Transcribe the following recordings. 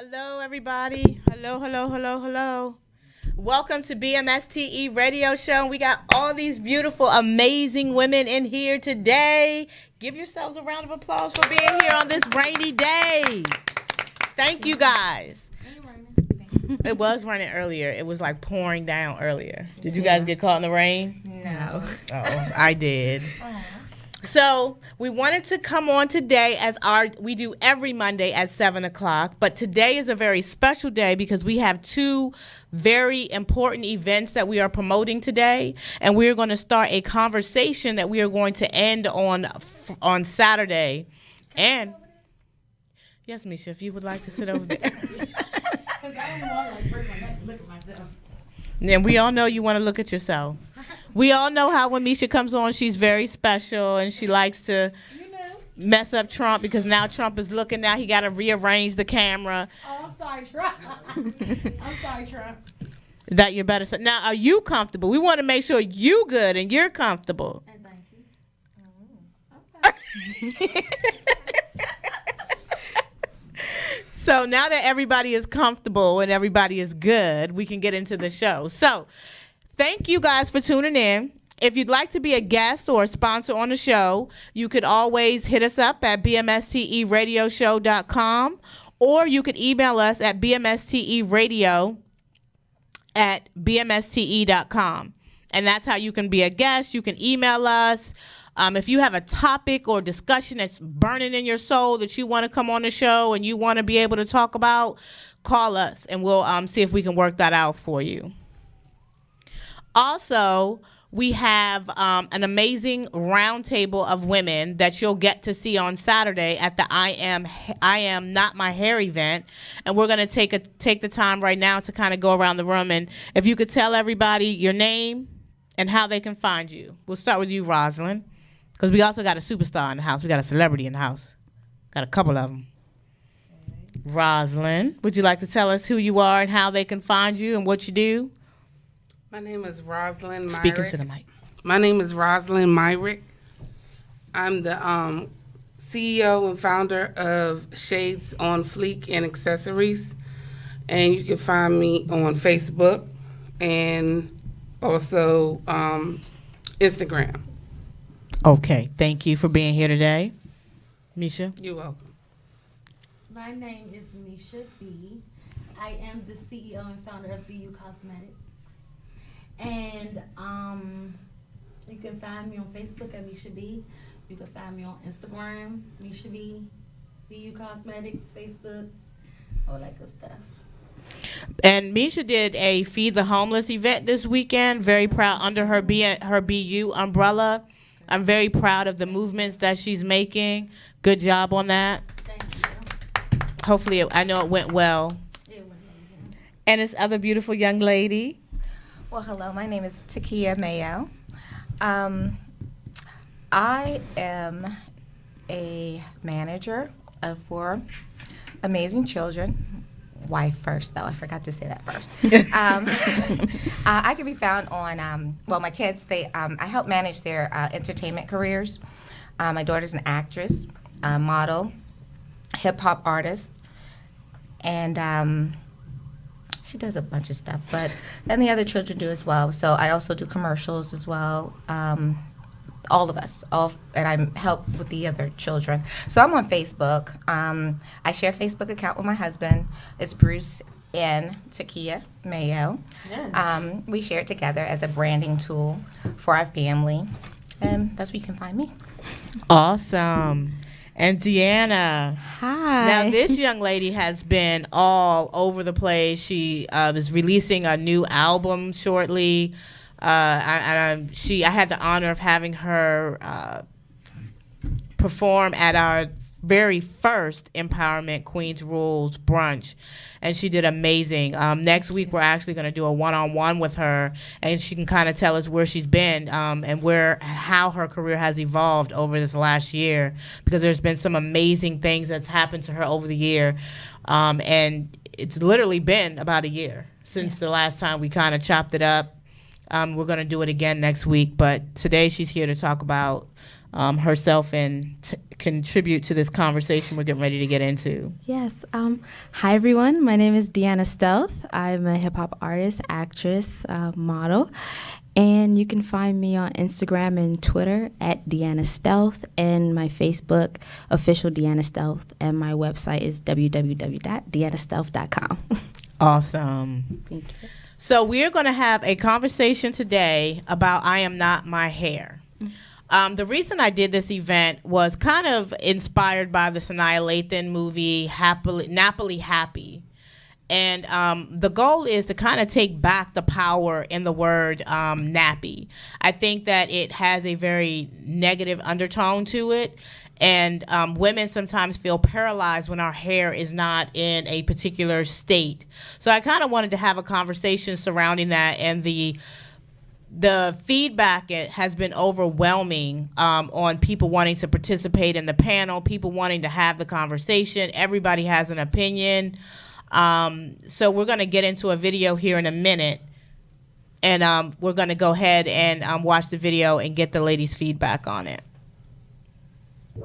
Hello, everybody. Hello, hello, hello, hello. Welcome to BMSTE Radio Show. We got all these beautiful, amazing women in here today. Give yourselves a round of applause for being here on this rainy day. Thank you, guys. It was raining earlier. It was like pouring down earlier. Did you guys get caught in the rain? No. Oh, I did. So we wanted to come on today we do every Monday at 7 o'clock, but today is a very special day because we have two very important events that we are promoting today, and we're going to start a conversation that we are going to end on Saturday. And yes, Misha, if you would like to sit over there. Because I don't want to break my neck and look at myself. And we all know you want to look at yourself. We all know how when Misha comes on, she's very special and she likes to mess up Trump because now Trump is looking. Now he got to rearrange the camera. Oh, I'm sorry, Trump. I'm sorry, Trump. That you're better. Now, are you comfortable? We want to make sure you good and you're comfortable. And thank you. Oh, okay. So now that everybody is comfortable and everybody is good, we can get into the show. So thank you guys for tuning in. If you'd like to be a guest or a sponsor on the show, you could always hit us up at bmsteradioshow.com, or you could email us at bmsteradio@bmste.com. And that's how you can be a guest. You can email us. If you have a topic or discussion that's burning in your soul that you want to come on the show and you want to be able to talk about, call us and we'll see if we can work that out for you. Also, we have an amazing roundtable of women that you'll get to see on Saturday at the I Am Not My Hair event, and we're going to take the time right now to kind of go around the room, and if you could tell everybody your name and how they can find you. We'll start with you, Rosalind, because we also got a superstar in the house. We got a celebrity in the house. Got a couple of them. Rosalind, would you like to tell us who you are and how they can find you and what you do? My name is Rosalind Myrick. Speaking to the mic. My name is Rosalind Myrick. I'm the CEO and founder of Shades on Fleek and Accessories. And you can find me on Facebook and also Instagram. Okay, thank you for being here today. Misha? You're welcome. My name is Misha B. I am the CEO and founder of BU Cosmetics. And you can find me on Facebook at Misha B. You can find me on Instagram, Misha B. BU Cosmetics, Facebook, all that good stuff. And Misha did a Feed the Homeless event this weekend. Very proud under her BU umbrella. I'm very proud of the movements that she's making. Good job on that. Thank you. Hopefully, I know it went well. It went amazing. And this other beautiful young lady. Well, hello, my name is Takia Mayo. I am a manager of 4 amazing children. Wife first, though. I forgot to say that first. I can be found on, my kids, I help manage their entertainment careers. My daughter's an actress, model, hip-hop artist, and she does a bunch of stuff, and the other children do as well. So I also do commercials as well. All of us, and I help with the other children. So I'm on Facebook. I share a Facebook account with my husband. It's Bruce and Takia Mayo. Yes. We share it together as a branding tool for our family, and that's where you can find me. Awesome. And Deanna. Hi. Now, this young lady has been all over the place. She is releasing a new album shortly. I had the honor of having her perform at our very first Empowerment Queens Rules brunch, and she did amazing. Next week, we're actually going to do a one-on-one with her, and she can kind of tell us where she's been and how her career has evolved over this last year, because there's been some amazing things that's happened to her over the year, and it's literally been about a year since the last time we kind of chopped it up. We're going to do it again next week, but today she's here to talk about herself and contribute to this conversation we're getting ready to get into. Yes. Hi, everyone. My name is Deanna Stealth. I'm a hip-hop artist, actress, model. And you can find me on Instagram and Twitter at Deanna Stealth, and my Facebook, official Deanna Stealth, and my website is www.deannastealth.com. Awesome. Thank you. So we're going to have a conversation today about I Am Not My Hair. The reason I did this event was kind of inspired by the Sanaa Lathan movie, Napoli Happy. And the goal is to kind of take back the power in the word nappy. I think that it has a very negative undertone to it. And women sometimes feel paralyzed when our hair is not in a particular state. So I kind of wanted to have a conversation surrounding that, and the feedback has been overwhelming on people wanting to participate in the panel, people wanting to have the conversation. Everybody has an opinion. So we're going to get into a video here in a minute, and we're going to go ahead and watch the video and get the ladies' feedback on it. In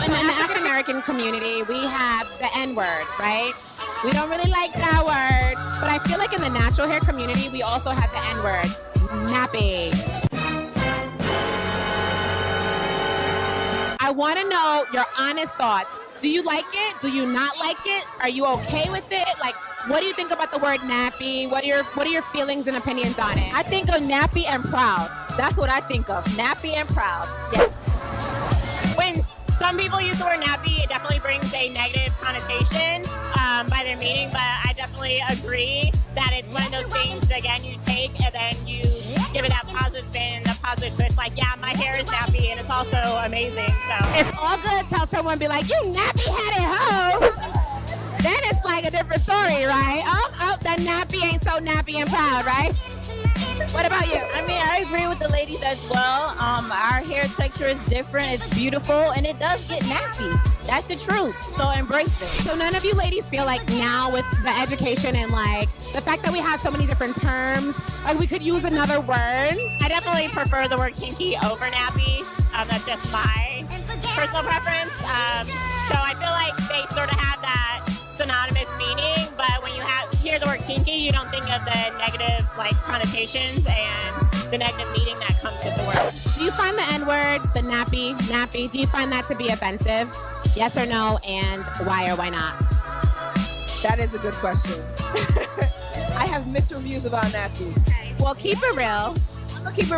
the African American community, we have the N-word, right? We don't really like that word, but I feel like in the natural hair community, we also have the N-word, nappy. I want to know your honest thoughts. Do you like it? Do you not like it? Are you okay with it? Like, what do you think about the word nappy? What are your feelings and opinions on it? I think of nappy and proud. That's what I think of. Nappy and proud. Yes. When some people use the word nappy, it definitely brings a negative connotation by their meaning, but I definitely agree that it's one of those things, again, you take and then you give it that positive spin and the positive twist. Like, yeah, my hair is nappy, and it's also amazing. So it's all good to tell someone, be like, you nappy-headed hoe. Then it's like a different story, right? Oh, that nappy ain't so nappy and proud, right? What about you? I mean, I agree with the ladies as well. Our hair texture is different. It's beautiful, and it does get nappy. That's the truth. So embrace it. So none of you ladies feel like now with the education and like the fact that we have so many different terms, like we could use another word? I definitely prefer the word kinky over nappy. That's just my personal preference. So I feel like they sort of have that synonymous meaning, but when you hear the word kinky, you don't think of the negative connotations and the negative meaning that comes with the word. Do you find the N-word, the nappy, do you find that to be offensive? Yes or no, and why or why not? That is a good question. I have mixed reviews about nappy. Okay. Well, keep it real. I'm gonna keep it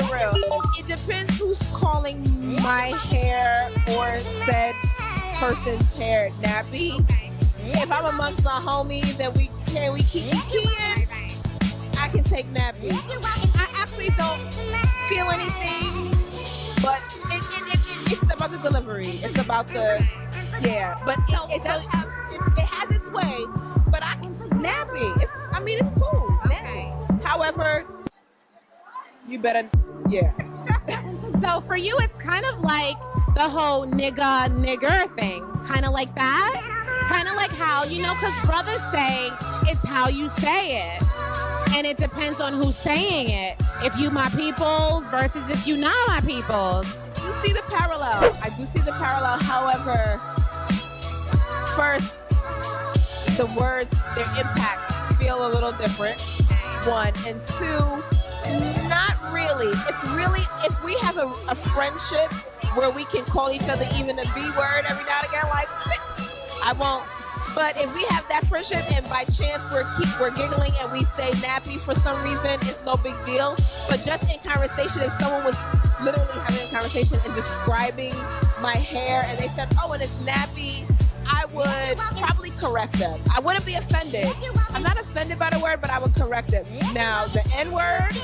real. It depends who's calling my hair or said person's hair nappy. If I'm amongst my homies and we keep keying, I can take nappy. I actually don't feel anything, but it's about the delivery. It's about the But it does have it has its way. But nappy. It's cool. Okay. However, you better So for you, it's kind of like the whole nigger thing, kind of like that. Kind of like how, because brothers say it's how you say it. And it depends on who's saying it. If you my peoples versus if you not my peoples. You see the parallel. I do see the parallel. However, first, the words, their impacts feel a little different. One. And two, not really. It's really, if we have a friendship where we can call each other even a B word every now and again, like, I won't. But if we have that friendship and by chance we're giggling and we say nappy for some reason, it's no big deal. But just in conversation, if someone was literally having a conversation and describing my hair and they said, oh, and it's nappy, I would probably correct them. I wouldn't be offended. I'm not offended by the word, but I would correct them. Now, the N-word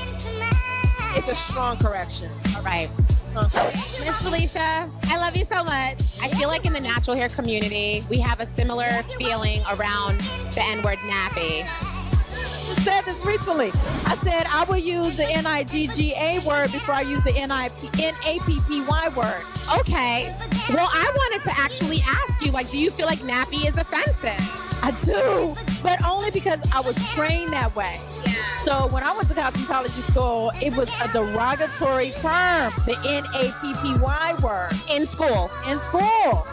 is a strong correction. All right. Miss Felicia, I love you so much. I feel like in the natural hair community, we have a similar feeling around the N-word nappy. I said this recently. I said I would use the N-I-G-G-A word before I use the N-A-P-P-Y word. Okay. Well, I wanted to actually ask you, do you feel like nappy is offensive? I do, but only because I was trained that way. Yeah. So when I went to cosmetology school, it was a derogatory term, the NAPPY word. In school. In school.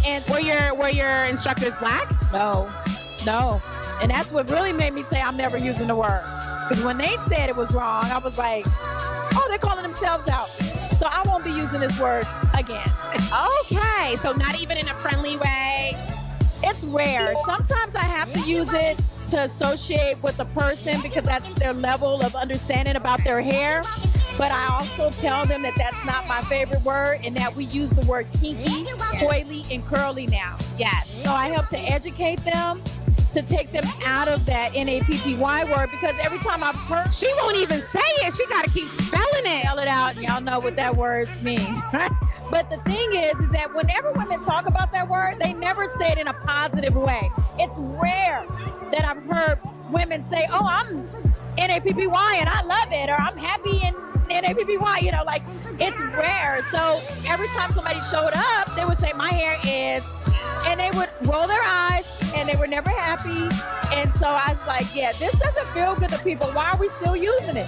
And Were your instructors black? no. And that's what really made me say I'm never using the word. Because when they said it was wrong, I was like, oh, they're calling themselves out. So I won't be using this word again. Okay, so not even in a friendly way. It's rare. Sometimes I have to use it to associate with the person because that's their level of understanding about their hair. But I also tell them that that's not my favorite word and that we use the word kinky, coily, and curly now. Yes. So I help to educate them to take them out of that NAPPY word because every time I've heard, She won't even say it. She got to keep spelling it. spell it out, and y'all know what that word means, right? But the thing is that whenever women talk about that word, they never say it in a positive way. It's rare that I've heard women say, oh, I'm NAPPY and I love it, or I'm happy in NAPPY, you know, like it's rare. So every time somebody showed up, they would say, my hair is, and they would roll their eyes and they were never happy. And so I was like, yeah, this doesn't feel good to people. Why are we still using it?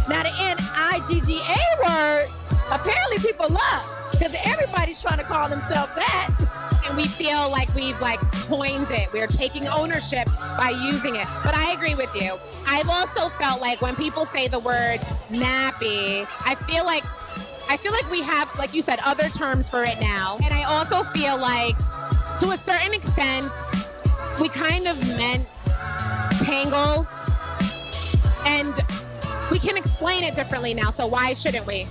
Now the NIGGA word, apparently people love because everybody's trying to call themselves that. And we feel like we've coined it. We're taking ownership by using it. But I agree with you. I've also felt like when people say the word nappy, I feel like we have, like you said, other terms for it now. And I also feel like to a certain extent, we kind of meant tangled. And we can explain it differently now. So why shouldn't we?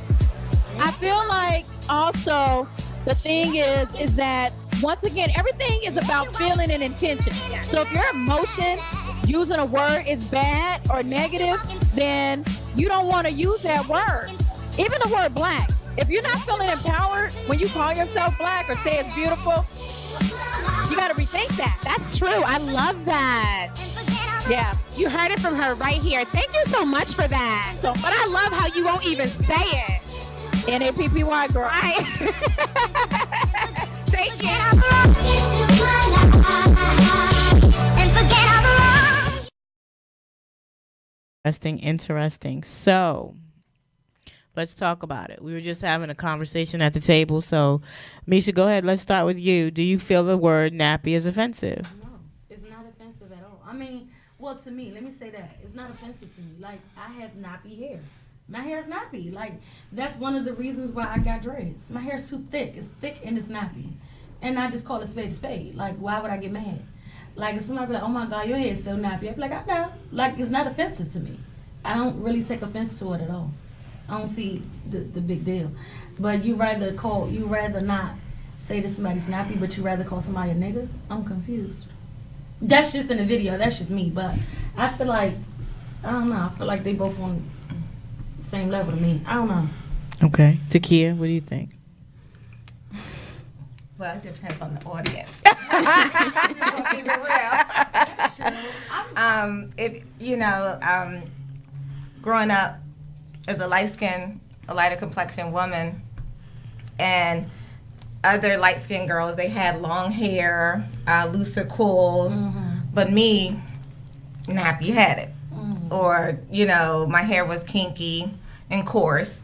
I feel like also the thing is that once again, everything is about feeling and intention. So if your emotion using a word is bad or negative, then you don't want to use that word. Even the word black. If you're not feeling empowered when you call yourself black or say it's beautiful, you got to rethink that. That's true. I love that. Yeah. You heard it from her right here. Thank you so much for that. So, but I love how you won't even say it. NAPPY girl. Thank you. Interesting. So let's talk about it. We were just having a conversation at the table. So, Misha, go ahead. Let's start with you. Do you feel the word nappy is offensive? No, it's not offensive at all. I mean, well, to me, let me say that. It's not offensive to me. Like, I have nappy hair. My hair is nappy. Like, that's one of the reasons why I got dreads. My hair's too thick. It's thick and it's nappy. And I just call it spade a spade. Like, why would I get mad? Like, if somebody be like, oh my God, your hair is so nappy, I'd be like, I know. Like, it's not offensive to me. I don't really take offense to it at all. I don't see the big deal. But you rather not say that somebody's nappy, but you rather call somebody a nigga? I'm confused. That's just in the video. That's just me. But I feel like, I don't know. I feel like they both on the same level to me. I don't know. Okay. Takia, what do you think? Well, it depends on the audience. Just gonna keep it real. If you know, growing up as a light-skinned, a lighter complexion woman, and other light-skinned girls, they had long hair, looser coils, but me, nappy-headed, or you know, my hair was kinky and coarse.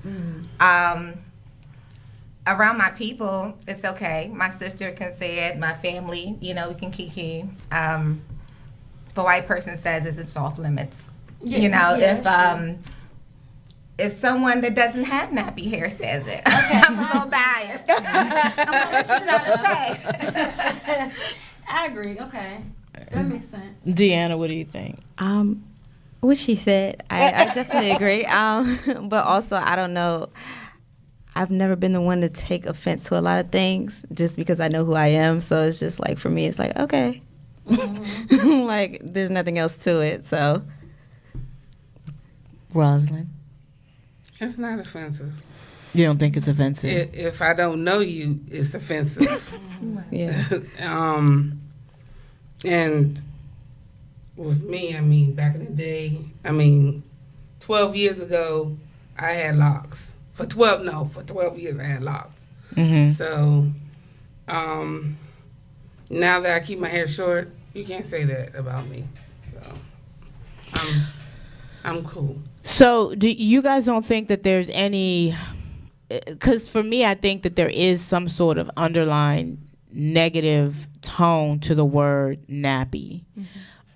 Around my people, it's okay. My sister can say it. My family, you know, we can kiki. If a white person says it's off limits. Yeah, you know, yeah, if someone that doesn't have nappy hair says it, okay. I'm a little biased. I'm like, what you trying to say? I agree. Okay, that makes sense. Deanna, what do you think? What she said, I definitely agree. But also, I don't know. I've never been the one to take offense to a lot of things just because I know who I am. So it's just like, for me, it's like, okay. Like, there's nothing else to it, so. Rosalind? It's not offensive. You don't think it's offensive? If I don't know you, it's offensive. Yeah. And with me, I mean, back in the day, 12 years ago, I had locks. For 12 years I had locks. Mm-hmm. So, now that I keep my hair short, you can't say that about me. So, I'm cool. So, do you guys don't think that there's any? Because for me, I think that there is some sort of underlying negative tone to the word nappy,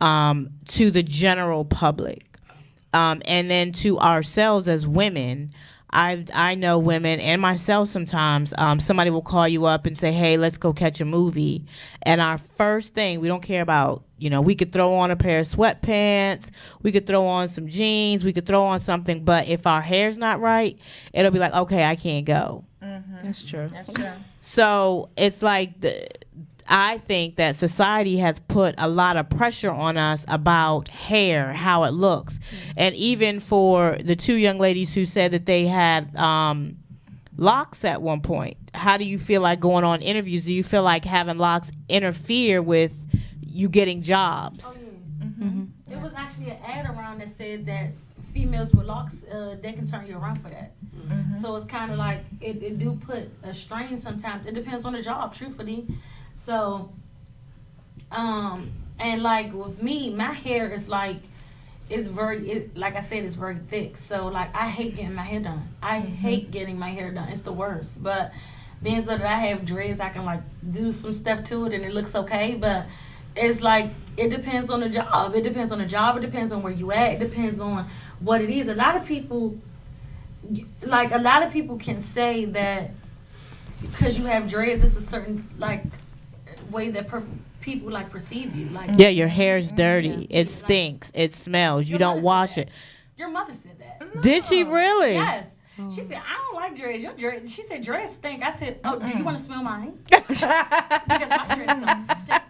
to the general public, and then to ourselves as women. I know women and myself sometimes, somebody will call you up and say, hey, let's go catch a movie. And our first thing, we don't care about, we could throw on a pair of sweatpants, we could throw on some jeans, we could throw on something. But if our hair's not right, it'll be like, okay, I can't go. That's true. That's true. So it's like I think that society has put a lot of pressure on us about hair, how it looks. And even for the two young ladies who said that they had locks at one point, how do you feel like going on interviews? Do you feel like having locks interfere with you getting jobs? Oh, yeah. There was actually an ad around that said that females with locks, they can turn you around for that. So it's kind of like, it do put a strain sometimes. It depends on the job, truthfully. So, and like with me, my hair is like, like I said, it's very thick. So like, I hate getting my hair done. I hate getting my hair done. It's the worst. But being so that I have dreads, I can like do some stuff to it and it looks okay. But it's like, it depends on the job. It depends on the job. It depends on where you at. It depends on what it is. A lot of people can say that because you have dreads, it's a certain like way that people like perceive you. Like, yeah, your hair's dirty. It stinks. It smells. You don't wash it. Your mother said that. No. Did she really? Yes. She said, I don't like dreads. Your dreads. She said dreads stink. I said, oh, do you want to smell mine? Because my dreads don't stink.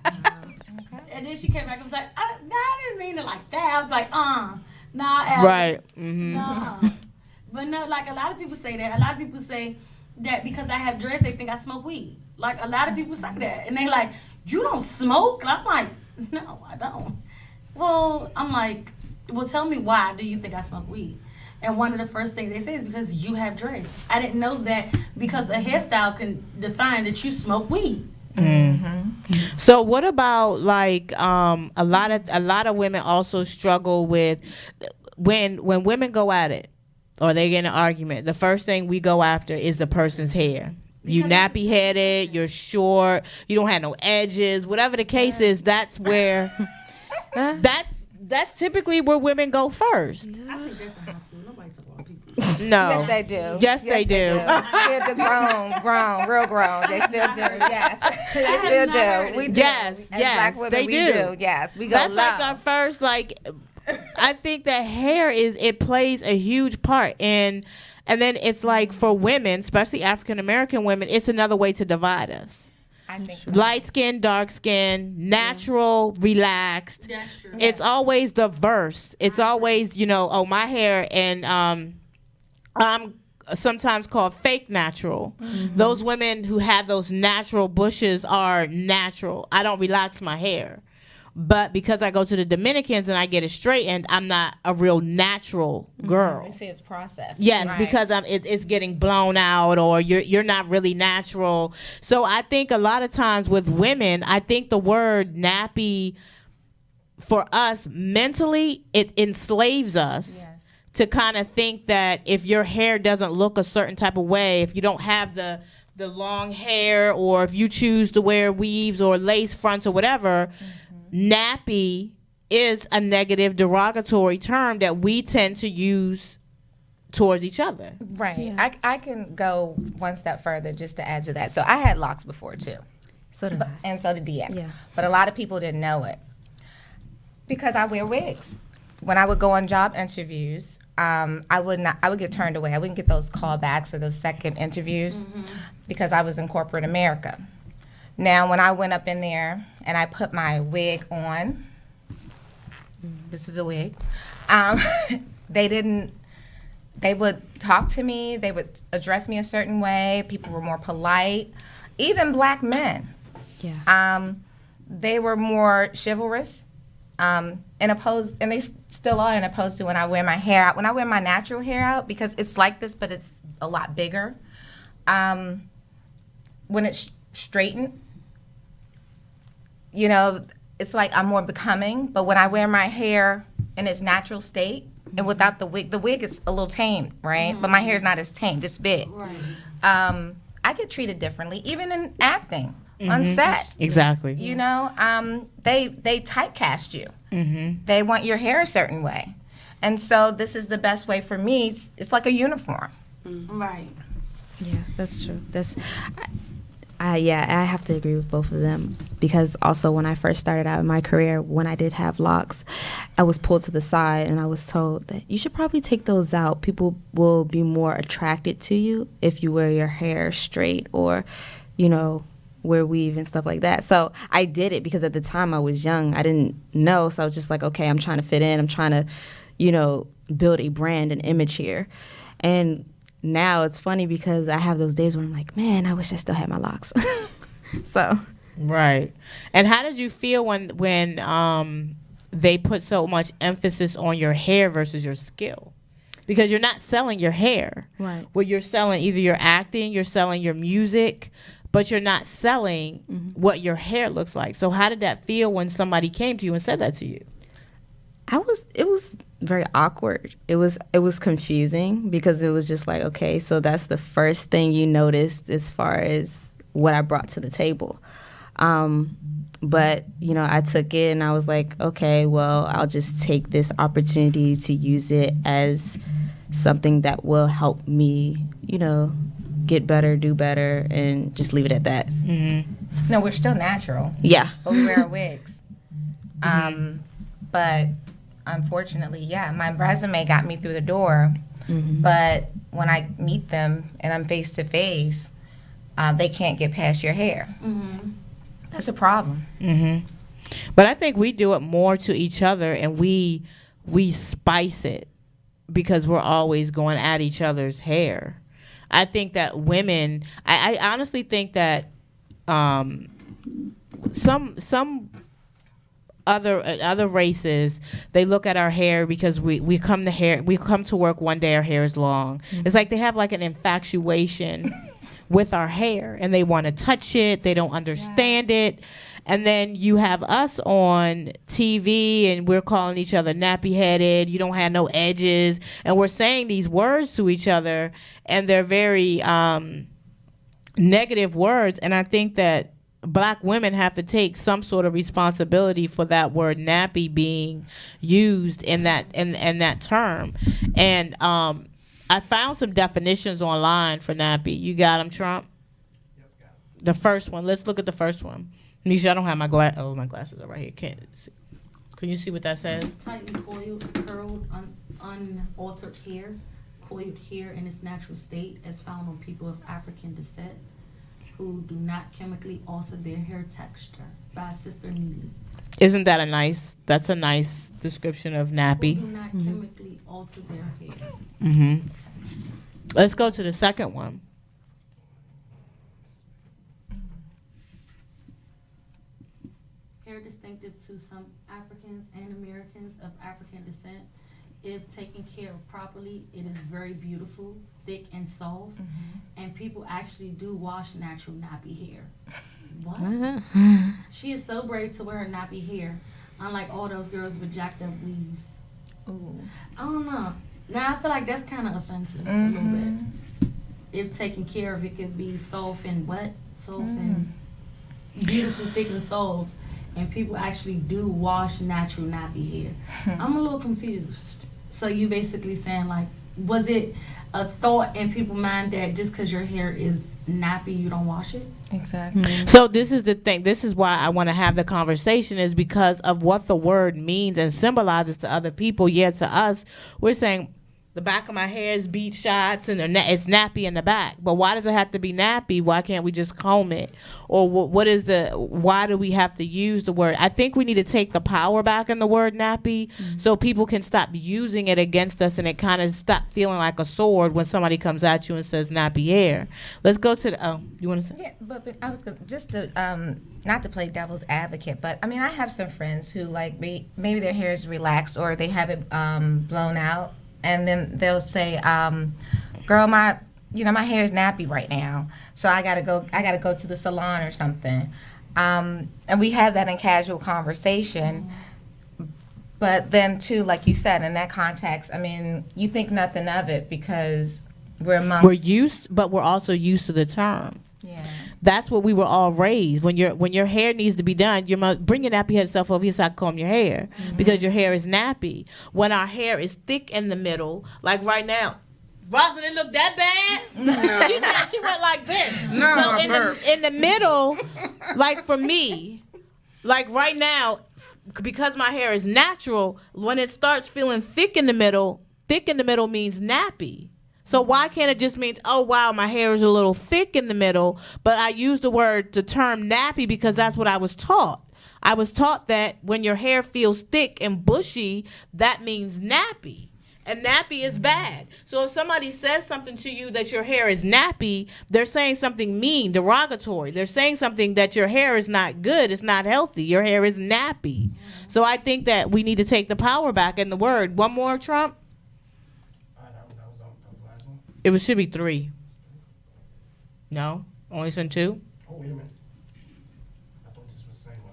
And then she came back and was like, no, I didn't mean it like that. I was like, nah. Abby. Right. Nah. But no, like a lot of people say that. A lot of people say that because I have dreads, they think I smoke weed. Like a lot of people say that. And they like, you don't smoke? And I'm like, no, I don't. Well, I'm like, well, tell me why do you think I smoke weed? And one of the first things they say is because you have dreads. I didn't know that because a hairstyle can define that you smoke weed. So what about like a lot of women also struggle with when women go at it or they get in an argument, the first thing we go after is the person's hair. You nappy headed, you're short, you don't have no edges, whatever the case is, that's where that's typically where women go first. I think that's in high school. Nobody talk about people. No. Yes, they do. Yes, they do. Still do grown, real grown. They still do. Yes, they still do. We do. Yes, As yes, Black women, they we do. Yes, we go That's low. like our first I think that hair it plays a huge part in, and then it's like for women, especially African American women, it's another way to divide us. I think so. Light skin, dark skin, natural, relaxed. That's true. It's always the verse. It's always, my hair and I'm sometimes called fake natural. Those women who have those natural bushes are natural. I don't relax my hair. But because I go to the Dominicans and I get it straightened, I'm not a real natural girl. They say it's processed. Yes, Right. because it's getting blown out, or you're not really natural. So I think a lot of times with women, I think the word nappy for us mentally, it enslaves us. Yes. To kind of think that if your hair doesn't look a certain type of way, if you don't have the long hair, or if you choose to wear weaves or lace fronts or whatever, nappy is a negative derogatory term that we tend to use towards each other. Right. Yeah. I can go one step further just to add to that. So I had locks before too. So did I. And so did Deanna. Yeah. But a lot of people didn't know it because I wear wigs. When I would go on job interviews, I would get turned away. I wouldn't get those callbacks or those second interviews because I was in corporate America. Now, when I went up in there and I put my wig on, this is a wig, they would talk to me, they would address me a certain way, people were more polite, even black men. Yeah. They were more chivalrous, and they still are, in opposed to when I wear my hair out. When I wear my natural hair out, because it's like this, but it's a lot bigger, when it's straightened, it's like I'm more becoming. But when I wear my hair in its natural state, And without the wig is a little tame, right? But my hair is not as tame, this big. Right. I get treated differently, even in acting on set. Exactly. You know, they typecast you. They want your hair a certain way, and so this is the best way for me. It's like a uniform. Right. Yeah, that's true. I have to agree with both of them, because also when I first started out in my career, when I did have locks, I was pulled to the side and I was told that you should probably take those out. People will be more attracted to you if you wear your hair straight or, you know, wear weave and stuff like that. So I did it because at the time I was young. I didn't know. So I was just like, okay, I'm trying to fit in. I'm trying to, you know, build a brand and image here. And now it's funny because I have those days where I'm like, man, I wish I still had my locks. So. Right. And how did you feel when they put so much emphasis on your hair versus your skill? Because you're not selling your hair. Right. Well, you're selling either your acting, you're selling your music, but you're not selling what your hair looks like. So how did that feel when somebody came to you and said that to you? It was very awkward. It was confusing because it was just like, okay, so that's the first thing you noticed as far as what I brought to the table. But, you know, I took it and I was like, okay, well, I'll just take this opportunity to use it as something that will help me, you know, get better, do better, and just leave it at that. No, we're still natural. Yeah. But we wear wigs. But unfortunately, yeah, my resume got me through the door. But when I meet them and I'm face to face, they can't get past your hair. That's a problem. But I think we do it more to each other, and we spice it because we're always going at each other's hair. I think that women, I honestly think that some other races, they look at our hair because we come to work one day, our hair is long. It's like they have like an infatuation with our hair, and they want to touch it, they don't understand it. And then you have us on TV and we're calling each other nappy headed, you don't have no edges, and we're saying these words to each other, and they're very negative words. And I think that Black women have to take some sort of responsibility for that word nappy being used in that term. And I found some definitions online for nappy. You got them, Trump? Yep, got it. The first one. Let's look at the first one. Nisha, I don't have my my glasses are right here. Can't see. Can you see what that says? Tightly coiled, curled, unaltered hair, coiled hair in its natural state, as found on people of African descent who do not chemically alter their hair texture. By Sister Neely. Isn't that that's a nice description of nappy? Who do not chemically alter their hair. Let's go to the second one. Hair distinctive to some Africans and Americans of African descent. If taken care of properly, it is very beautiful, thick and soft, and people actually do wash natural nappy hair. What? She is so brave to wear her nappy hair, unlike all those girls with jacked up weaves. Ooh. I don't know. Now I feel like that's kind of offensive a little bit. If taken care of, it could be soft and wet, soft and beautiful, thick and soft, and people actually do wash natural nappy hair. I'm a little confused. So you basically saying, like, was it a thought in people's mind that just because your hair is nappy, you don't wash it? Exactly. So this is the thing. This is why I want to have the conversation, is because of what the word means and symbolizes to other people. Yeah, to us, we're saying the back of my hair is beach shots and it's nappy in the back. But why does it have to be nappy? Why can't we just comb it? Or why do we have to use the word? I think we need to take the power back in the word nappy so people can stop using it against us, and it kind of stop feeling like a sword when somebody comes at you and says nappy hair. Let's go to the, you want to say? Yeah, but I was just to, not to play devil's advocate, but I mean, I have some friends who like maybe their hair is relaxed or they have it blown out. And then they'll say, girl, my hair is nappy right now, so I gotta go to the salon or something. And we have that in casual conversation. But then too, like you said, in that context, I mean, you think nothing of it because we're amongst. But we're also used to the term. Yeah. That's what we were all raised. When your hair needs to be done, you must bring your nappy head self over here so I can comb your hair because your hair is nappy. When our hair is thick in the middle, like right now, Rosalind, it look that bad? No. She said she went like this. No, so I burped. in the middle, like for me, like right now, because my hair is natural, when it starts feeling thick in the middle means nappy. So why can't it just mean, oh, wow, my hair is a little thick in the middle, but I use the term nappy because that's what I was taught. I was taught that when your hair feels thick and bushy, that means nappy. And nappy is bad. So if somebody says something to you that your hair is nappy, they're saying something mean, derogatory. They're saying something that your hair is not good, it's not healthy. Your hair is nappy. So I think that we need to take the power back in the word. One more, Trump? It should be 3. No? Only sent 2? Oh, wait a minute. I thought this was the same one.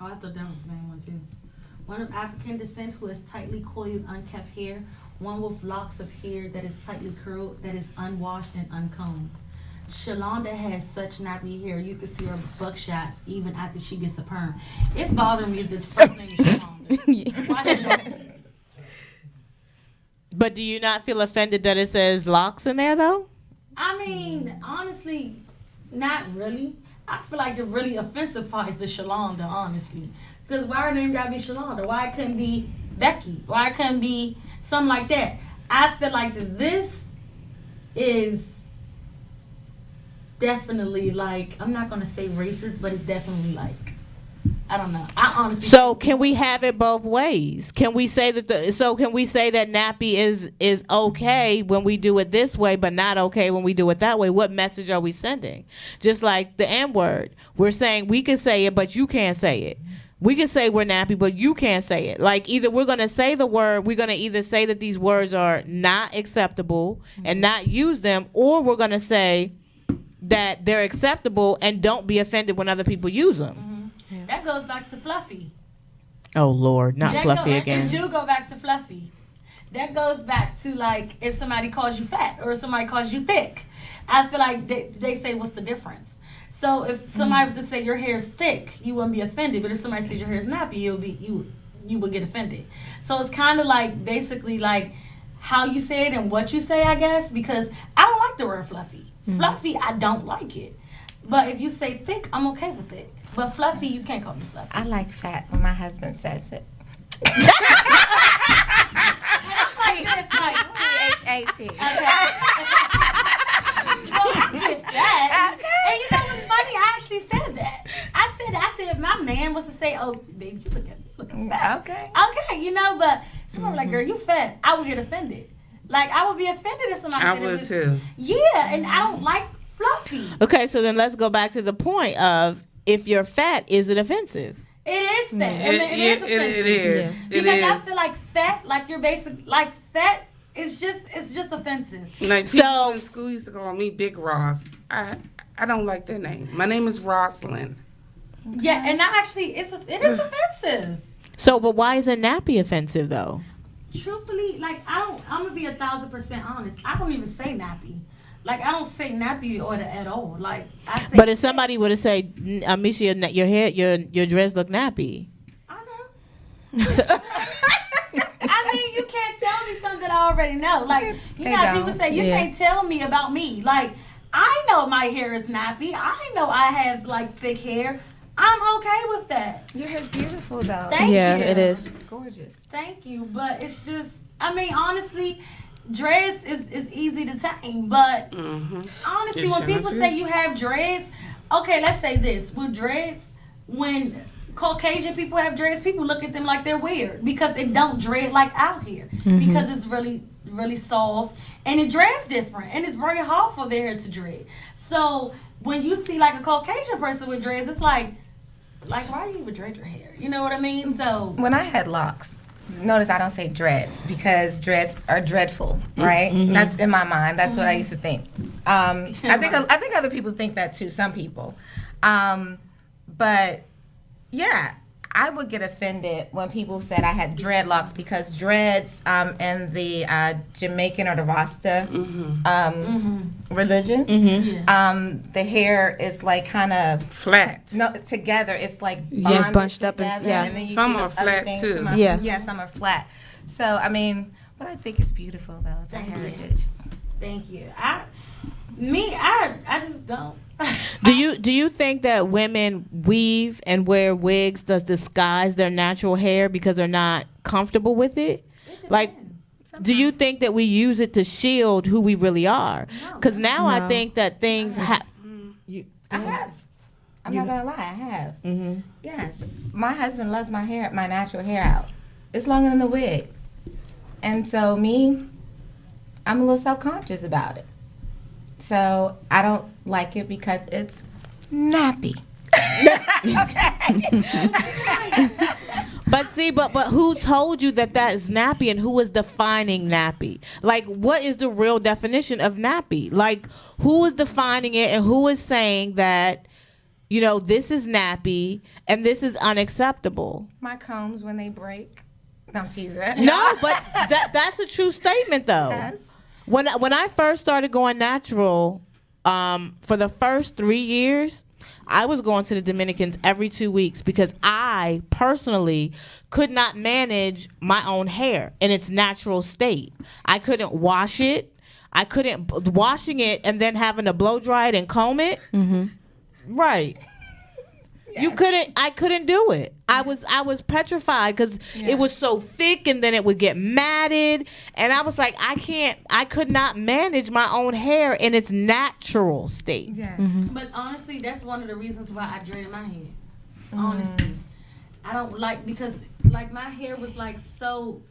Oh, I thought that was the same one too. One of African descent who has tightly coiled, unkept hair. One with locks of hair that is tightly curled, that is unwashed and uncombed. Shalonda has such nappy hair, you can see her buckshots even after she gets a perm. It's bothering me that the first name is Shalonda. Why she don't? But do you not feel offended that it says locks in there, though? I mean, honestly, not really. I feel like the really offensive part is the Shalonda, honestly. Because why her name gotta be Shalonda? Why it couldn't be Becky? Why it couldn't be something like that? I feel like that this is definitely like, I'm not gonna say racist, but it's definitely like, I don't know. I honestly. So can we have it both ways? Can we say that nappy is okay when we do it this way, but not okay when we do it that way? What message are we sending? Just like the N word, we're saying we can say it, but you can't say it. We can say we're nappy, but you can't say it. Like either we're gonna say the word, we're gonna either say that these words are not acceptable and not use them, or we're gonna say that they're acceptable and don't be offended when other people use them. That goes back to Fluffy. Oh Lord, not Fluffy again. It do go back to Fluffy. That goes back to like if somebody calls you fat or somebody calls you thick. I feel like they say what's the difference. So if somebody was to say your hair is thick, you wouldn't be offended. But if somebody says your hair is nappy, you would get offended. So it's kind of like basically like how you say it and what you say, I guess. Because I don't like the word fluffy. Fluffy, I don't like it. But if you say thick, I'm okay with it. But fluffy, you can't call me fluffy. I like fat when my husband says it. P-H-A-T. And you know what's funny? I actually said that. I said if my man was to say, "Oh, baby, you looking fat." Okay, you know, but somebody was like, "Girl, you fat," I would get offended. Like I would be offended if somebody said I would it. too. Yeah, and I don't like fluffy. Okay, so then let's go back to the point of if you're fat, is it offensive? It is fat. It is offensive. It is. Yeah. Because I feel like fat, like you're basic, like fat. It's just offensive. Like people in school used to call me Big Ross. I don't like that name. My name is Rosalind. Okay. Yeah, and actually, it is offensive. So, but why is a nappy offensive though? Truthfully, like I'm gonna be 1,000% honest. I don't even say nappy. Like I don't say nappy at all. Like I say. But if somebody were to say, Misha, your hair, your dress look nappy. I know. I mean, you can't tell me something that I already know. Like you know, how people say you can't tell me about me. Like I know my hair is nappy. I know I have like thick hair. I'm okay with that. Your hair's beautiful though. Thank you. Yeah, it is. It's gorgeous. Thank you, but it's just. I mean, honestly. Dreads is easy to tame, but honestly, when people say you have dreads, okay, let's say this. With dreads, when Caucasian people have dreads, people look at them like they're weird because it don't dread like out here because it's really, really soft and it dreads different and it's very hard for their hair to dread. So when you see like a Caucasian person with dreads, it's like why do you even dread your hair? You know what I mean? So when I had locks, notice I don't say dreads because dreads are dreadful, right? That's in my mind. That's what I used to think. I think other people think that too. Some people, but Yeah, I would get offended when people said I had dreadlocks because dreads in the Jamaican or the Rasta religion, the hair is like kind of Flat. no together. It's like Yes, bunched up and- together, yeah. and then you Some see are those other flat, things too. come up. Yeah. Yeah, some are flat. So I mean, but I think it's beautiful though. It's our Thank you. heritage. Thank you. I just don't. Do you think that women weave and wear wigs to disguise their natural hair because they're not comfortable with it? Like, do you think that we use it to shield who we really are? Because now I No. think that things I have. I'm not gonna lie, I have. Mm-hmm. Yes, my husband loves my hair, my natural hair out. It's longer than the wig, and so me, I'm a little self-conscious about it. So I don't like it because it's nappy. But see, but who told you that that is nappy, and who is defining nappy? Like, what is the real definition of nappy? Like, who is defining it, and who is saying that, you know, this is nappy and this is unacceptable? My combs when they break. Don't tease it. No, but that's a true statement, though. Yes. When I first started going natural, for the first 3 years, I was going to the Dominicans every 2 weeks because I personally could not manage my own hair in its natural state. I couldn't wash it. I couldn't washing it and then having to blow dry it and comb it. Mm-hmm. Right. You couldn't. I couldn't do it. I was petrified because it was so thick, and then it would get matted, and I was like, I can't. I could not manage my own hair in its natural state. Yes. But honestly, that's one of the reasons why I dreaded my hair. Honestly, I don't like because like my hair was like so.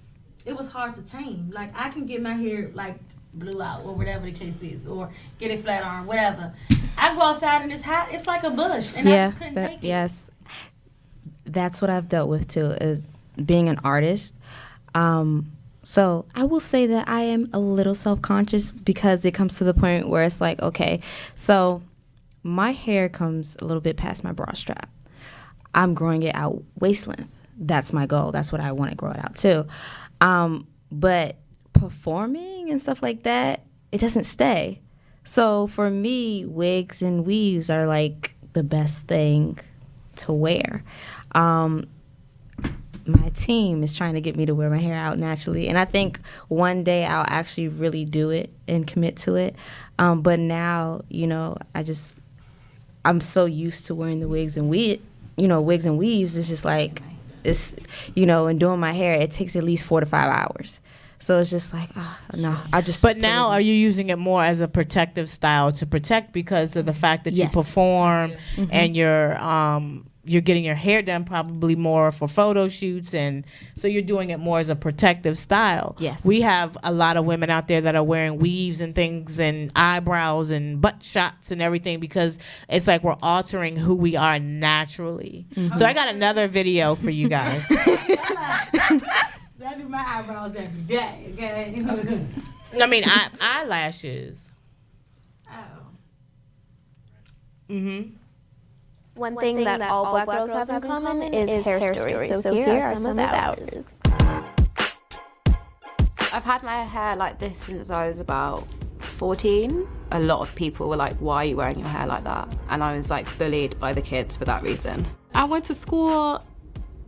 It was hard to tame. Like I can get my hair like blew out or whatever the case is, or get it flat iron, whatever. I go outside and it's hot. It's like a bush, and I just couldn't take it. Yes, that's what I've dealt with too, is being an artist. So I will say that I am a little self-conscious because it comes to the point where it's like, okay, so my hair comes a little bit past my bra strap. I'm growing it out waist length. That's my goal. That's what I want to grow it out too. But performing and stuff like that, it doesn't stay. So for me, wigs and weaves are like the best thing to wear. My team is trying to get me to wear my hair out naturally, and I think one day I'll actually really do it and commit to it. But now, you know, I'm so used to wearing the wigs and weaves. It's just like it's, you know, and doing my hair, it takes at least 4 to 5 hours. So it's just like, no, I just. But now, are you using it more as a protective style to protect because of the fact that you perform and you're getting your hair done probably more for photo shoots, and so you're doing it more as a protective style? Yes. We have a lot of women out there that are wearing weaves and things and eyebrows and butt shots and everything because it's like we're altering who we are naturally. So I got another video for you guys. I do my eyebrows every day, okay? I mean, eyelashes. Oh. Mm-hmm. One thing that all black girls have in common is hair stories. So here are some of ours. I've had my hair like this since I was about 14. A lot of people were like, why are you wearing your hair like that? And I was like bullied by the kids for that reason. I went to school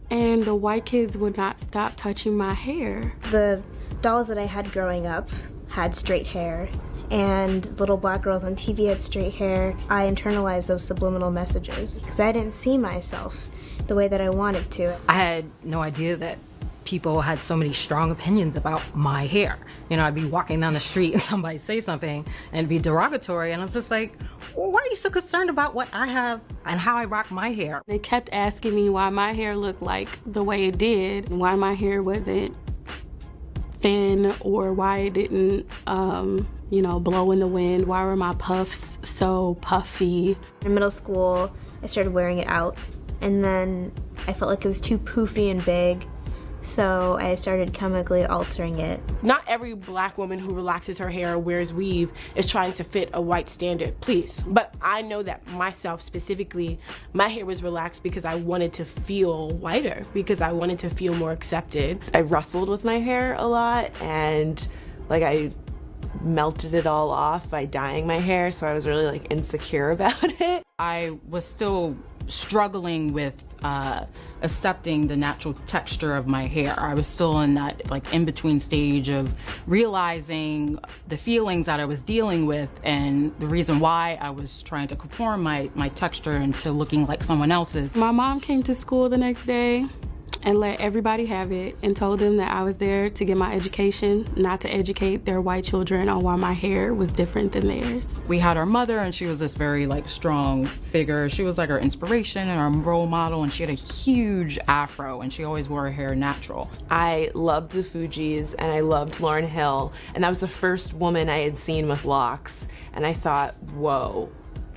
and the white kids would not stop touching my hair. The dolls that I had growing up had straight hair, and little black girls on TV had straight hair. I internalized those subliminal messages because I didn't see myself the way that I wanted to. I had no idea that people had so many strong opinions about my hair. You know, I'd be walking down the street and somebody say something and it'd be derogatory, and I'm just like, well, why are you so concerned about what I have and how I rock my hair? They kept asking me why my hair looked like the way it did, and why my hair wasn't thin, or why it didn't, blow in the wind. Why were my puffs so puffy? In middle school, I started wearing it out, and then I felt like it was too poofy and big. So I started chemically altering it. Not every black woman who relaxes her hair or wears weave is trying to fit a white standard, please. But I know that myself specifically, my hair was relaxed because I wanted to feel whiter, because I wanted to feel more accepted. I wrestled with my hair a lot, and like I melted it all off by dyeing my hair, so I was really like insecure about it. I was still struggling with accepting the natural texture of my hair. I was still in that like in-between stage of realizing the feelings that I was dealing with and the reason why I was trying to conform my texture into looking like someone else's. My mom came to school the next day and let everybody have it and told them that I was there to get my education, not to educate their white children on why my hair was different than theirs. We had our mother, and she was this very like strong figure. She was like our inspiration and our role model, and she had a huge afro, and she always wore her hair natural. I loved the Fugees, and I loved Lauryn Hill, and that was the first woman I had seen with locks, and I thought, whoa,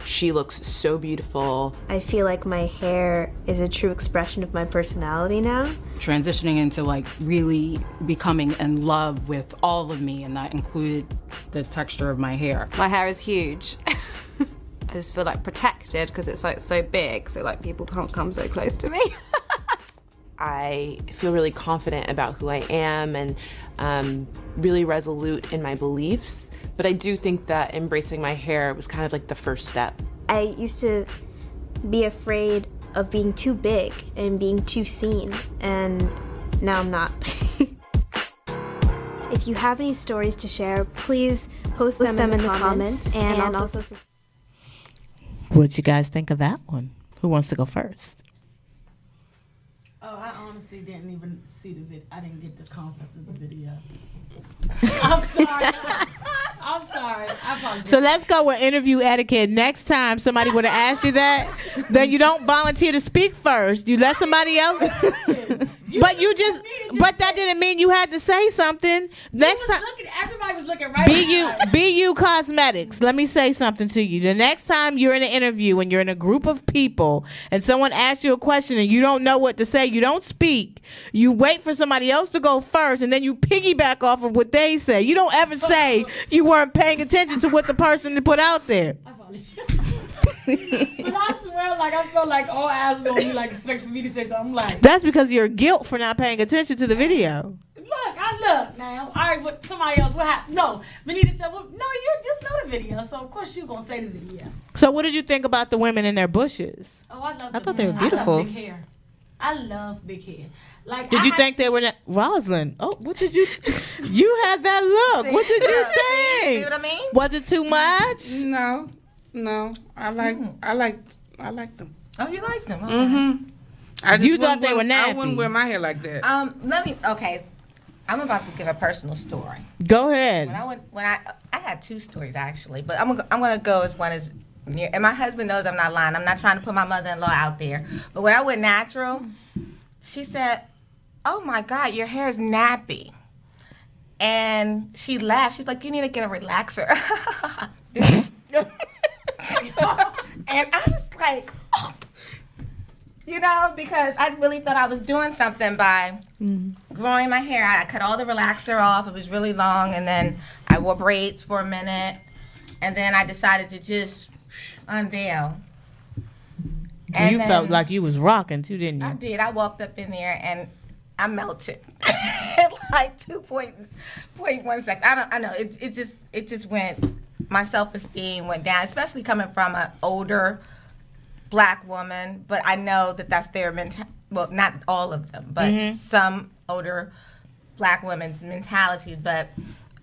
she looks so beautiful. I feel like my hair is a true expression of my personality now. Transitioning into like really becoming in love with all of me, and that included the texture of my hair. My hair is huge. I just feel like protected because it's like so big, so like people can't come so close to me. I feel really confident about who I am and really resolute in my beliefs. But I do think that embracing my hair was kind of like the first step. I used to be afraid of being too big and being too seen, and now I'm not. If you have any stories to share, please post them in the comments and also What'd you guys think of that one? Who wants to go first? Oh, I honestly didn't even see the video. I didn't get the concept of the video. I'm sorry. I'm sorry. I apologize. So let's go with interview etiquette. Next time somebody would have asked you that, then you don't volunteer to speak first. You let somebody else. But that didn't mean you had to say something. Next time. Everybody was looking right BU Cosmetics. Let me say something to you. The next time you're in an interview and you're in a group of people and someone asks you a question and you don't know what to say, you don't speak. You wait for somebody else to go first, and then you piggyback off of what they say. You don't ever say you weren't paying attention to what the person put out there. But I swear, like, I felt like all eyes was on me, like, expect for me to say something. I'm like, That's because you're guilt for not paying attention to the video. look now. All right, but somebody else, what happened? No, Benita said, well, no, you just know the video, so of course you're going to say the video. So what did you think about the women in their bushes? Oh, I love I thought they were beautiful. I love big hair. I love big hair. Like, Did you think they were Rosalind? Oh, what did you? You had that look. What did you think? See what I mean? Was it too much? No. I liked them. Oh, you liked them? Okay. Mm-hmm. You thought they were nappy. I wouldn't wear my hair like that. Okay. I'm about to give a personal story. Go ahead. When I had two stories actually, but I'm gonna go as one as near. And my husband knows I'm not lying. I'm not trying to put my mother-in-law out there. But when I went natural, she said, "Oh my God, your hair is nappy," and she laughed. She's like, "You need to get a relaxer." And I was like, oh. Because I really thought I was doing something by growing my hair out. I cut all the relaxer off. It was really long. And then I wore braids for a minute. And then I decided to just unveil. And you felt like you was rocking too, didn't you? I did. I walked up in there and I melted in like 2.1 seconds. I know. It just went, my self-esteem went down, especially coming from an older Black woman, but I know that that's their well, not all of them, but some older Black women's mentalities. But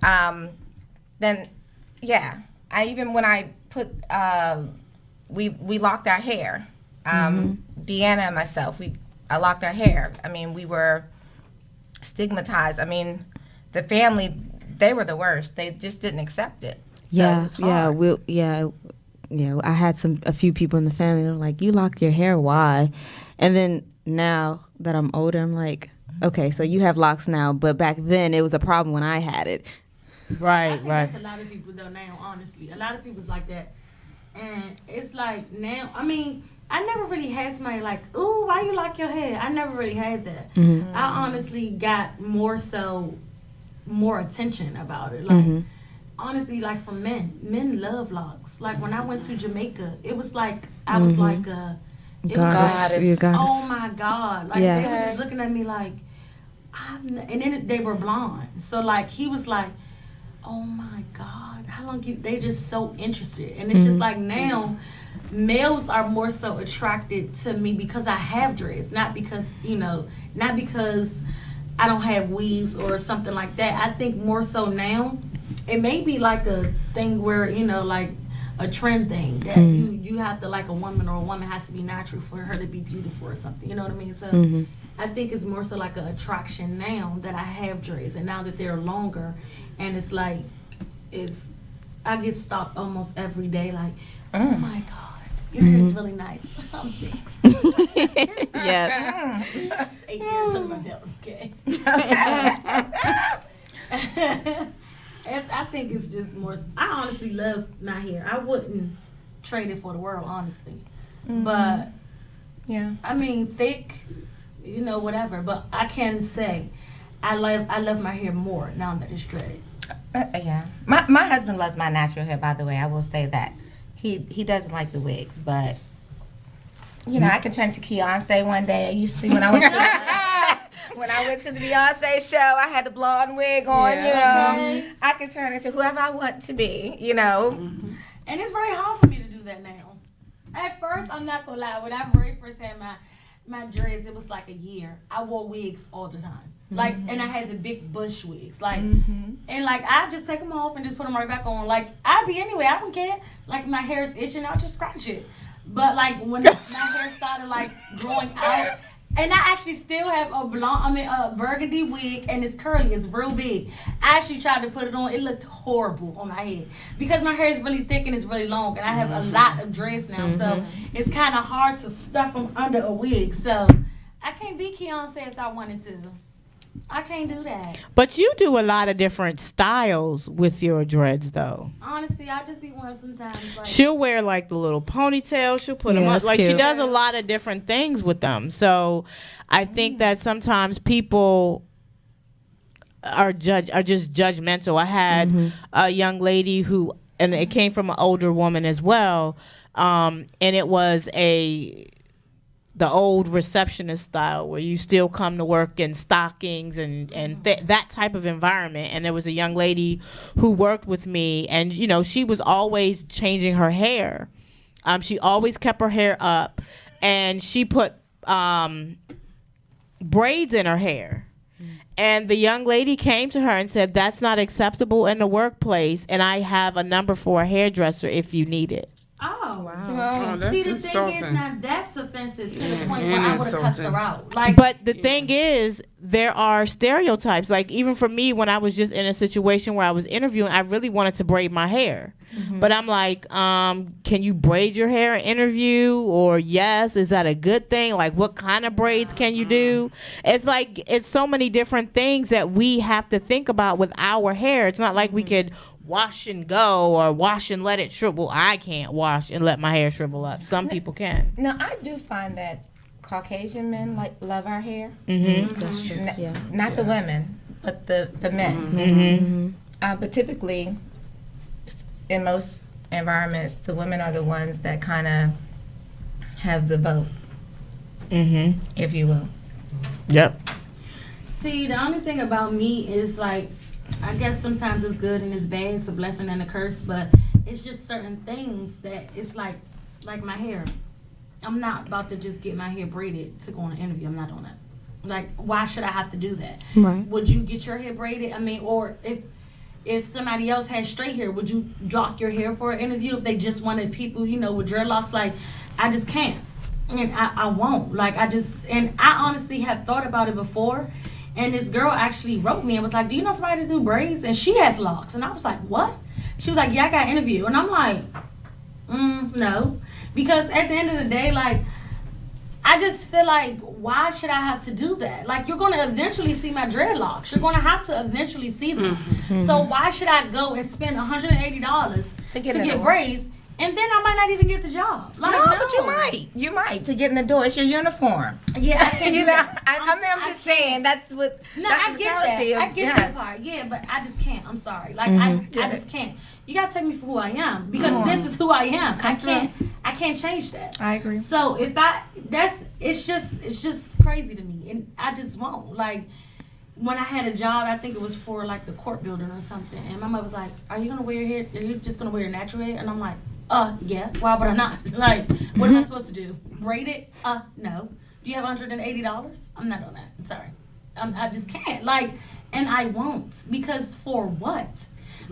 then, yeah, when I put, we locked our hair. Deanna and myself, I locked our hair. I mean, we were stigmatized. I mean, the family, they were the worst. They just didn't accept it. So it was hard. I had a few people in the family that were like, "You locked your hair, why?" And then now that I'm older, I'm like, okay, so you have locks now, but back then it was a problem when I had it. Right. That's a lot of people though now, honestly. A lot of people's like that. And it's like now, I mean, I never really had somebody like, ooh, why you lock your hair? I never really had that. Mm-hmm. I honestly got more attention about it. Like, honestly, like from men love locks. Like when I went to Jamaica, it was like, I was like a, Goddess. oh my God. Like Yes. they were just looking at me like, and then they were blonde. So like, he was like, oh my God, how long they just so interested. And it's just like now, males are more so attracted to me because I have dreads, not because I don't have weaves or something like that. I think more so now, it may be like a thing where, like a trend thing that you have to like a woman, or a woman has to be natural for her to be beautiful or something. You know what I mean? So I think it's more so like an attraction now that I have dreads, and now that they're longer, and it's like, I get stopped almost every day like, oh my God. Your hair is really nice. I'm 6. Yes. 8 years under my belt. Okay. I think it's just more. I honestly love my hair. I wouldn't trade it for the world, honestly. But yeah, I mean, thick, whatever. But I can say, I love my hair more now that it's dreaded. Yeah, my husband loves my natural hair. By the way, I will say that. He doesn't like the wigs, but I can turn to Beyonce one day. You see when I was when I went to the Beyonce show, I had the blonde wig on. I can turn into whoever I want to be. And it's very hard for me to do that now. At first, I'm not gonna lie. When I very first had my dreads, it was like a year. I wore wigs all the time. Like, and I had the big bush wigs, like, and like I just take them off and just put them right back on. Like I be anyway, I don't care. Like my hair is itching, I'll just scratch it. But like when my hair started like growing out, and I actually still have a burgundy wig, and it's curly, it's real big. I actually tried to put it on, it looked horrible on my head because my hair is really thick and it's really long, and I have a lot of dreads now, so it's kind of hard to stuff them under a wig. So I can't be Beyonce if I wanted to. I can't do that. But you do a lot of different styles with your dreads, though. Honestly, I just be one sometimes. Like, she'll wear like the little ponytail. She'll put them up. Like cute. She does a lot of different things with them. So I think that sometimes people are just judgmental. I had a young lady who, and it came from an older woman as well, and it was the old receptionist style where you still come to work in stockings and that type of environment. And there was a young lady who worked with me, and she was always changing her hair. She always kept her hair up, and she put braids in her hair. And the young lady came to her and said, that's not acceptable in the workplace, and I have a number for a hairdresser if you need it. Oh, wow. Oh, that's see, the insulting. thing is, now that's offensive to the point where I would have cussed her out. But the thing is, there are stereotypes. Like, even for me, when I was just in a situation where I was interviewing, I really wanted to braid my hair. But I'm like, can you braid your hair in an interview? Or yes, is that a good thing? Like, what kind of braids can you do? It's like, it's so many different things that we have to think about with our hair. It's not like we could wash and go or wash and let it shrivel. I can't wash and let my hair shrivel up. Some people can. Now, I do find that Caucasian men love our hair. That's true. Not the women, but the men. But typically, in most environments, the women are the ones that kind of have the vote, if you will. Yep. See, the only thing about me is like, I guess sometimes it's good and it's bad. It's a blessing and a curse, but it's just certain things that it's like my hair. I'm not about to just get my hair braided to go on an interview. I'm not doing that. Like, why should I have to do that? Right. Would you get your hair braided? I mean, or if somebody else has straight hair, would you lock your hair for an interview if they just wanted people, with dreadlocks? Like, I just can't. And I won't. Like, and I honestly have thought about it before. And this girl actually wrote me and was like, do you know somebody to do braids? And she has locks. And I was like, what? She was like, yeah, I got an interview. And I'm like, no. Because at the end of the day, like, I just feel like, why should I have to do that? Like, you're going to eventually see my dreadlocks. You're going to have to eventually see them. So why should I go and spend $180 to get braids and then I might not even get the job. Like, no, but you might. You might to get in the door. It's your uniform. Yeah, I can't you do know. that. I'm just saying that's what. No, that's I the get that. mentality of- I get that part. Yeah, but I just can't. I'm sorry. Like I just can't. You gotta take me for who I am because this is who I am. I can't change that. I agree. So if it's just crazy to me, and I just won't. Like when I had a job, I think it was for like the court building or something, and my mother was like, "Are you gonna wear your hair? Are you just gonna wear your natural hair?" And I'm like, yeah. Why would I not? Like, what am I supposed to do? Braid it? No. Do you have $180? I'm not on that. I'm sorry. I just can't. Like, and I won't because for what?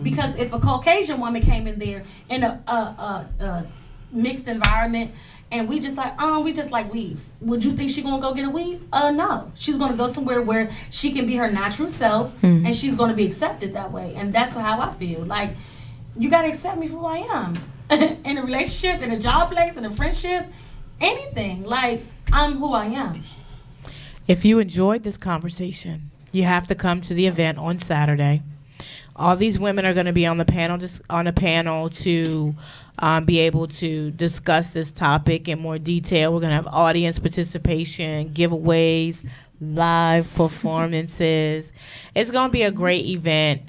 Because if a Caucasian woman came in there in a mixed environment and we just like weaves, would you think she's gonna go get a weave? No. She's gonna go somewhere where she can be her natural self and she's gonna be accepted that way. And that's how I feel. Like, you gotta accept me for who I am. In a relationship, in a job place, in a friendship, anything. Like, I'm who I am. If you enjoyed this conversation, you have to come to the event on Saturday. All these women are going to be on the panel to be able to discuss this topic in more detail. We're going to have audience participation, giveaways, live performances. It's going to be a great event.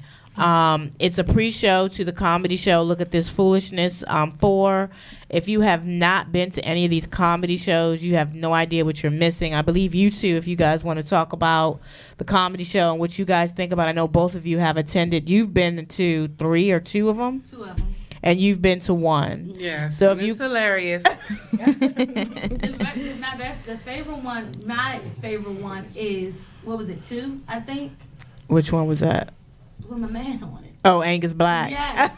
It's a pre-show to the comedy show Look at This Foolishness 4. If you have not been to any of these comedy shows, you have no idea what you're missing. I believe you two, if you guys want to talk about the comedy show and what you guys think about, I know both of you have attended. You've been to 3 or 2 of them? 2 of them. And you've been to 1. Yes, so it's hilarious. The favorite one, my favorite one is, what was it, 2, I think? Which one was that? With my man on it. Oh, Angus Black. Yeah.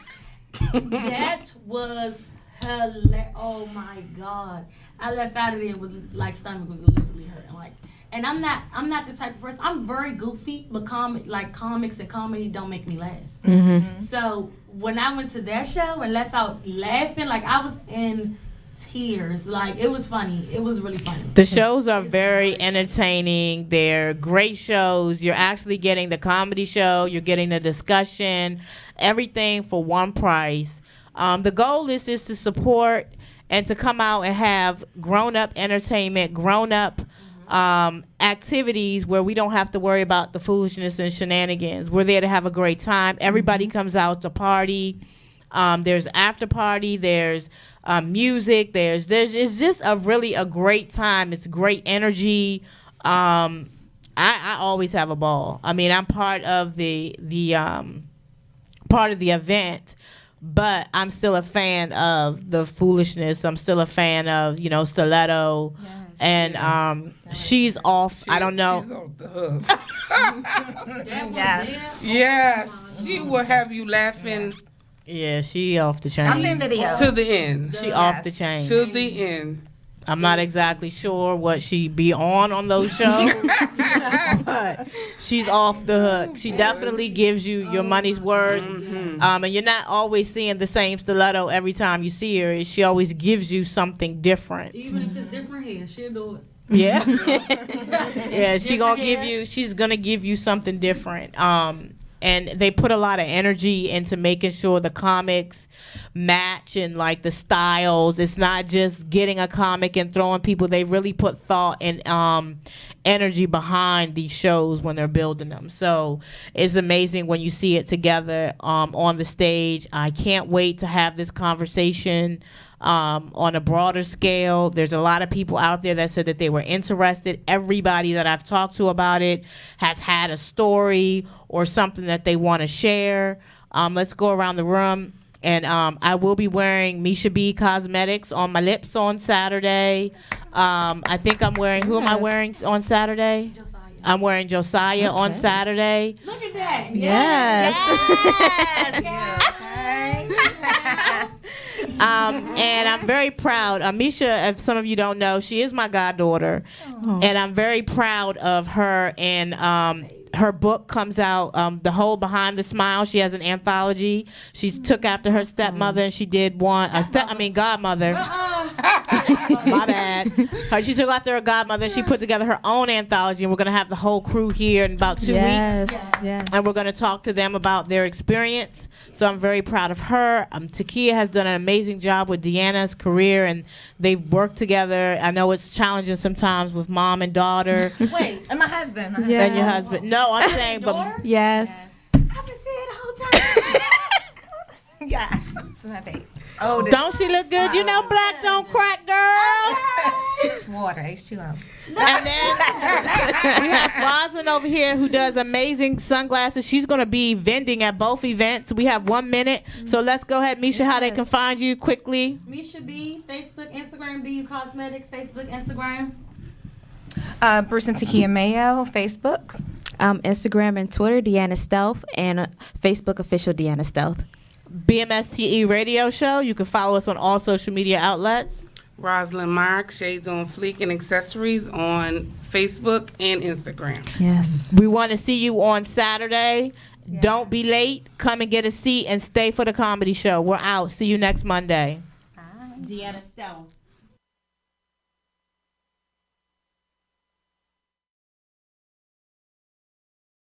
That was hilarious. Oh my God. I left out of there and was like, stomach was literally hurting. Like, and I'm not the type of person. I'm very goofy, but comics and comedy don't make me laugh. Mm-hmm. So when I went to that show and left out laughing, like I was in tears. Like, it was funny. It was really funny. The shows are very entertaining. They're great shows. You're actually getting the comedy show. You're getting the discussion. Everything for one price. The goal is to support and to come out and have grown-up entertainment, grown-up activities where we don't have to worry about the foolishness and shenanigans. We're there to have a great time. Everybody comes out to party. There's after party. There's music. There's it's just a great time. It's great energy. I always have a ball. I mean, I'm part of the event, but I'm still a fan of the foolishness. I'm still a fan of Stiletto. Yes. And she's off. I don't know. She's off the hook. Yes. She will have you laughing. Yeah, she off the chain. I've seen videos. To the end. She off the chain. To the end. I'm not exactly sure what she be on those shows, but she's off the hook. She definitely gives you your money's worth, and you're not always seeing the same Stiletto every time you see her. She always gives you something different. Even if it's different hair, she'll do it. Yeah, yeah. She's gonna give you something different. And they put a lot of energy into making sure the comics match and like the styles. It's not just getting a comic and throwing people. They really put thought and energy behind these shows when they're building them. So it's amazing when you see it together on the stage. I can't wait to have this conversation on a broader scale. There's a lot of people out there that said that they were interested. Everybody that I've talked to about it has had a story or something that they want to share. Let's go around the room. And I will be wearing Misha B Cosmetics on my lips on Saturday. I think I'm wearing, who am I wearing on Saturday? Josiah. I'm wearing Josiah on Saturday. Look at that. Yes. And I'm very proud. Misha, if some of you don't know, she is my goddaughter. And I'm very proud of her. And her book comes out, The Whole Behind the Smile. She has an anthology. She took after her stepmother, and she did one. Godmother. My bad. She took after her godmother. She put together her own anthology, and we're going to have the whole crew here in about 2 weeks. Yes. And we're going to talk to them about their experience. So I'm very proud of her. Takia has done an amazing job with Deanna's career, and they've worked together. I know it's challenging sometimes with mom and daughter. Wait, and my husband. And your husband. No, I'm saying, but Yes. I've been saying the whole time. Yes, it's my baby. Oh, don't she look good? You know, black don't crack, girl. It's water, H2O. And then we have Roslyn over here who does amazing sunglasses. She's going to be vending at both events. We have 1 minute. So let's go ahead, Misha, how they can find you quickly. Misha B, Facebook, Instagram, BU Cosmetics, Facebook, Instagram. Bruce and Takia Mayo, Facebook. Instagram and Twitter, Deanna Stealth, and Facebook official Deanna Stealth. BMSTE radio show. You can follow us on all social media outlets. Rosalind Mark, Shades on Fleek and Accessories on Facebook and Instagram. Yes. We want to see you on Saturday. Yes. Don't be late. Come and get a seat and stay for the comedy show. We're out. See you next Monday. Bye. Deanna Stealth.